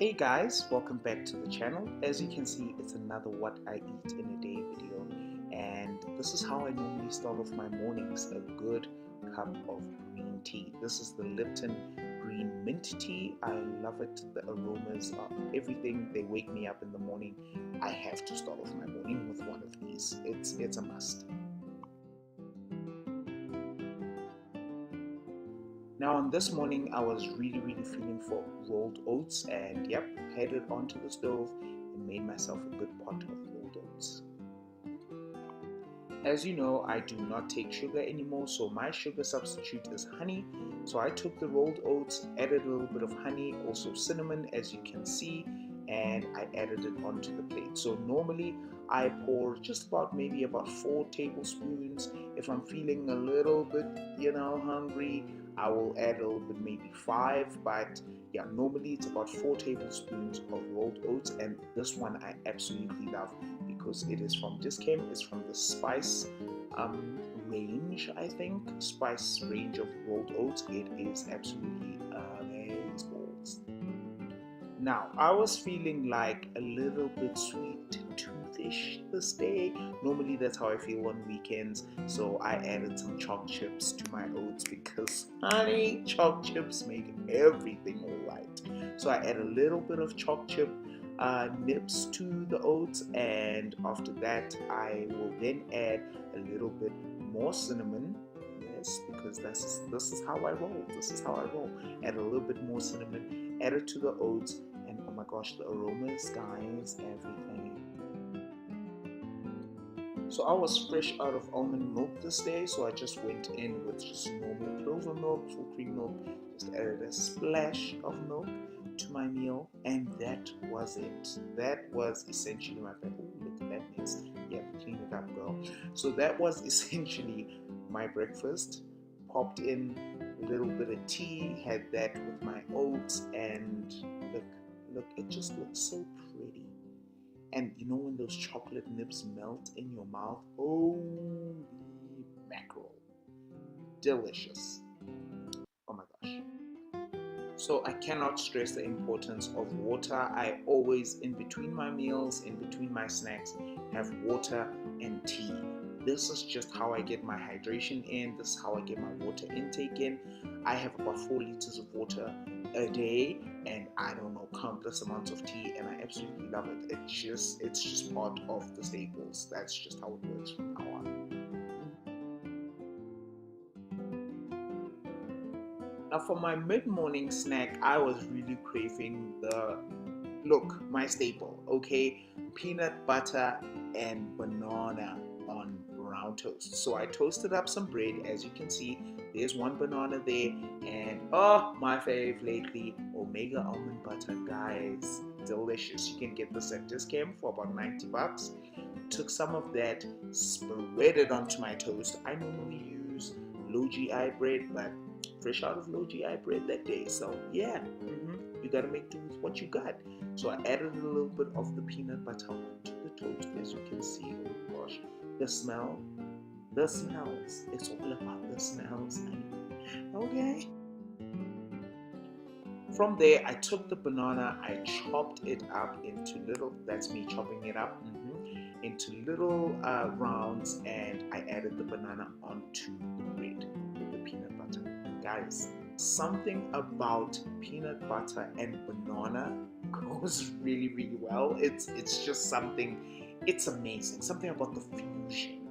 Hey guys, welcome back to the channel. As you can see, it's another what I eat in a day video, and this is how I normally start off my mornings: a good cup of green tea. This is the Lipton green mint tea. I love it. The aromas are everything. They wake me up in the morning. I have to start off my morning with one of these. It's a must. Now on this morning I was really feeling for rolled oats, and yep, headed onto the stove and made myself a good pot of rolled oats. As you know, I do not take sugar anymore, so my sugar substitute is honey. So I took the rolled oats, added a little bit of honey, also cinnamon as you can see, and I added it onto the plate. So normally I pour just about maybe about 4 tablespoons. If I'm feeling a little bit, hungry, I will add a little bit, maybe 5, but yeah, normally it's about 4 tablespoons of rolled oats, and this one I absolutely love because it is from Discam. It's from the spice range, I think, spice range of rolled oats. It is absolutely amazing. Now, I was feeling like a little bit sweet toothish this day. Normally that's how I feel on weekends, so I added some chalk chips to my oats because honey, chalk chips make everything alright. So I add a little bit of chalk chip nips to the oats, and after that I will then add a little bit more cinnamon. Yes, because this is how I roll. This is how I roll. Add a little bit more cinnamon, add it to the oats, and oh my gosh, the aromas, guys, everything. So I was fresh out of almond milk this day, so I just went in with just normal clover milk, full cream milk, just added a splash of milk to my meal, and that was it. That was essentially my breakfast. Oh, look at that mess. Yeah, clean it up, girl. So that was essentially my breakfast. Popped in a little bit of tea, had that with my oats, and look, it just looks so pretty. And you know when those chocolate nips melt in your mouth? Holy mackerel. Delicious. Oh my gosh. So I cannot stress the importance of water. I always, in between my meals, in between my snacks, have water and tea. This is just how I get my hydration in. This is how I get my water intake in. I have about 4 liters of water a day, and I don't know, countless amounts of tea, and I absolutely love it. It's just part of the staples. That's just how it works from now on. Now for my mid-morning snack, I was really craving my staple, okay? Peanut butter and banana on brown toast. So I toasted up some bread. As you can see, there's one banana there, and oh, my fave lately, Omega almond butter, guys, delicious. You can get this at Discam for about 90 bucks. Took some of that, spread it onto my toast. I normally use low GI bread, but fresh out of low GI bread that day, so yeah, you gotta make do with what you got. So I added a little bit of the peanut butter onto the toast. As you can see, oh gosh, the smells, it's all about the smells, okay. From there I took the banana, I chopped it up into little, that's me chopping it up, into little rounds, and I added the banana onto the bread with the peanut butter. Guys, something about peanut butter and banana goes really well. It's just something, it's amazing. Something about the fusion.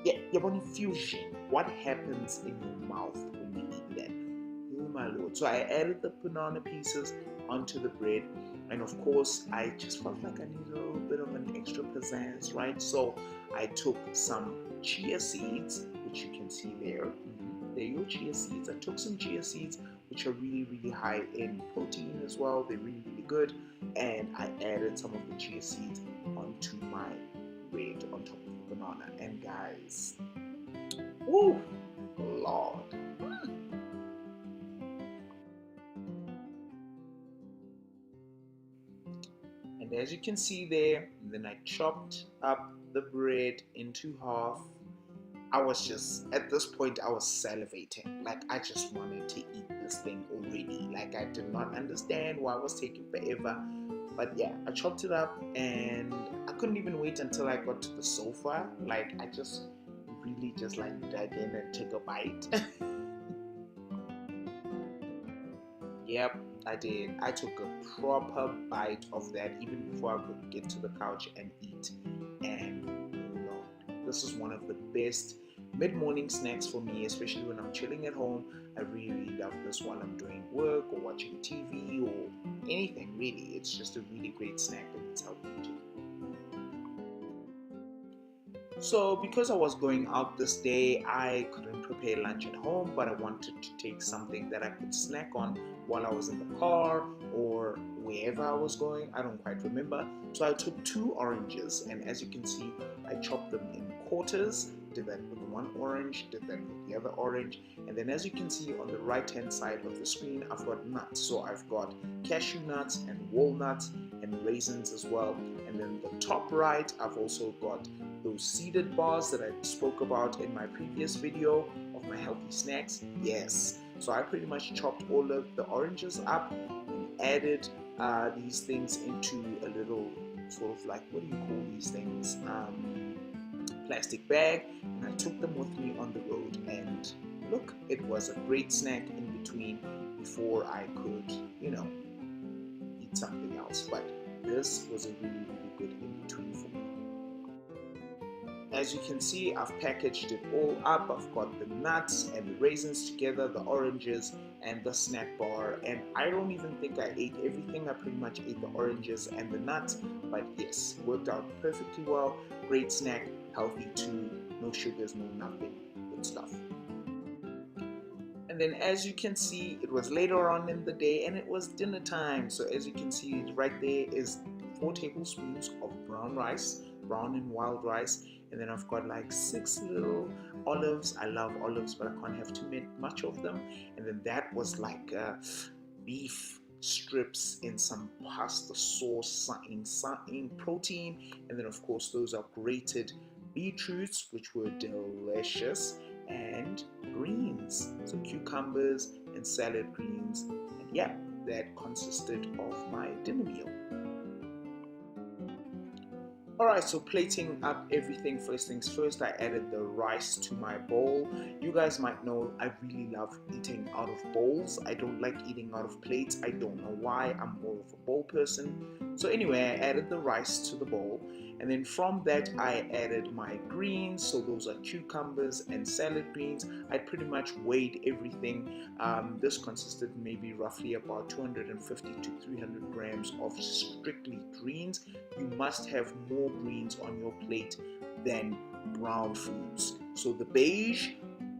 Yeah, you want fusion. What happens in your mouth when you eat that? Oh my lord. So I added the banana pieces onto the bread, and of course I just felt like I needed a little bit of an extra pizzazz, right? So I took some chia seeds, which you can see there. There you go, chia seeds. I took some chia seeds, which are really high in protein as well. They're really good, and I added some of the chia seeds onto my bread on top of the banana. And guys, woo, lord. And as you can see there, then I chopped up the bread into half, I was just, at this point, I was salivating. Like, I just wanted to eat this thing already. Like, I did not understand why it was taking forever. But yeah, I chopped it up and I couldn't even wait until I got to the sofa. Like, I just really just like dug in and took a bite. Yep, I did. I took a proper bite of that even before I could get to the couch and eat. And Lord, this is one of the best mid-morning snacks for me, especially when I'm chilling at home. I really, really love this while I'm doing work or watching TV or anything really. It's just a really great snack and it's healthy too. So because I was going out this day, I couldn't prepare lunch at home, but I wanted to take something that I could snack on while I was in the car or wherever I was going. I don't quite remember. So I took 2 oranges, and as you can see, I chopped them in quarters. Did that with one orange, did that with the other orange, and then as you can see on the right hand side of the screen, I've got nuts. So I've got cashew nuts and walnuts and raisins as well. And then the top right, I've also got those seeded bars that I spoke about in my previous video of my healthy snacks. Yes, so I pretty much chopped all of the oranges up and added these things into a little sort of like, what do you call these things, plastic bag, and I took them with me on the road. And look, it was a great snack in between before I could, eat something else. But this was a really, really good in between for me. As you can see, I've packaged it all up. I've got the nuts and the raisins together, the oranges and the snack bar. And I don't even think I ate everything. I pretty much ate the oranges and the nuts. But yes, worked out perfectly well. Great snack, healthy too. No sugars, no nothing. Good stuff. And then as you can see, it was later on in the day and it was dinner time. So as you can see right there is 4 tablespoons of brown rice, brown and wild rice. And then I've got like 6 little olives. I love olives, but I can't have too much of them. And then that was like beef strips in some pasta sauce, in protein. And then of course those are grated beetroots, which were delicious, and greens, so cucumbers and salad greens. And yeah, that consisted of my dinner meal. Alright, so plating up everything, first things first, I added the rice to my bowl. You guys might know I really love eating out of bowls. I don't like eating out of plates. I don't know why. I'm more of a bowl person. So anyway, I added the rice to the bowl. And then from that, I added my greens. So those are cucumbers and salad greens. I pretty much weighed everything. This consisted maybe roughly about 250 to 300 grams of strictly greens. You must have more greens on your plate than brown fruits. So the beige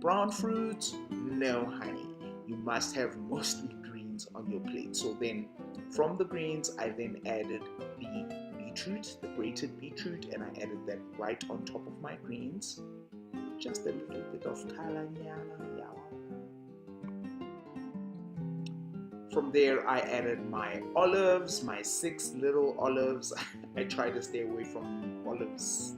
brown fruits, no honey. You must have mostly greens on your plate. So then from the greens, I then added the beetroot, the grated beetroot, and I added that right on top of my greens. Just a little bit of kalanyana. From there, I added my olives, my 6 little olives. I try to stay away from olives,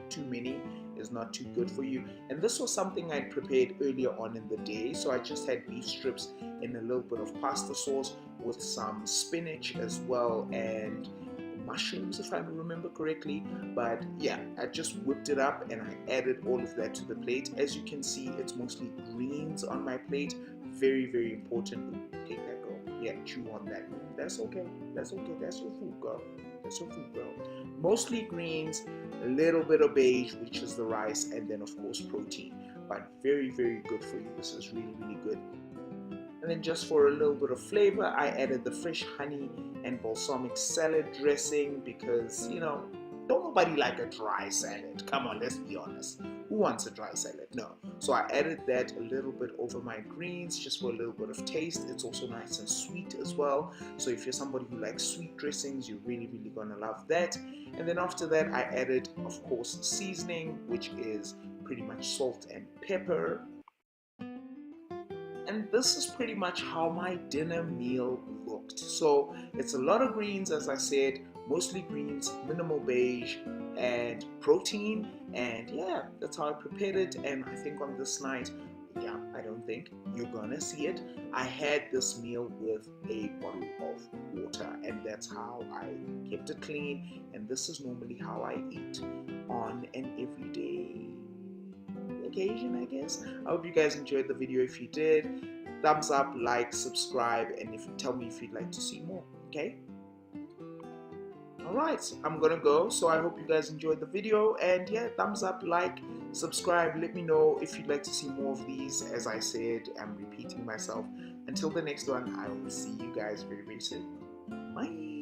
too many is not too good for you. And this was something I'd prepared earlier on in the day. So I just had beef strips in a little bit of pasta sauce with some spinach as well and mushrooms, if I remember correctly. But yeah, I just whipped it up and I added all of that to the plate. As you can see, it's mostly greens on my plate. Very, very important. Take that, girl. Yeah, chew on that. That's okay. That's okay. That's your food, girl. That's your food, girl. Mostly greens, a little bit of beige, which is the rice, and then of course protein. But very, very good for you. This is really, really good. And then just for a little bit of flavor, I added the fresh honey and balsamic salad dressing because, don't nobody like a dry salad. Come on, let's be honest. Who wants a dry salad? No. So I added that a little bit over my greens just for a little bit of taste. It's also nice and sweet as well. So if you're somebody who likes sweet dressings, you're really, really gonna love that. And then after that, I added, of course, seasoning, which is pretty much salt and pepper. And this is pretty much how my dinner meal looked. So it's a lot of greens, as I said, mostly greens, minimal beige, and protein. And yeah, that's how I prepared it. And I think on this night, yeah, I don't think you're gonna see it, I had this meal with a bottle of water, and that's how I kept it clean. And this is normally how I eat on an everyday occasion, I guess. I hope you guys enjoyed the video. If you did, thumbs up, like, subscribe, and if you tell me if you'd like to see more. Okay, all right, I'm gonna go. So I hope you guys enjoyed the video, and yeah, thumbs up, like, subscribe. Let me know if you'd like to see more of these. As I said, I'm repeating myself. Until the next one, I will see you guys very, very soon. Bye.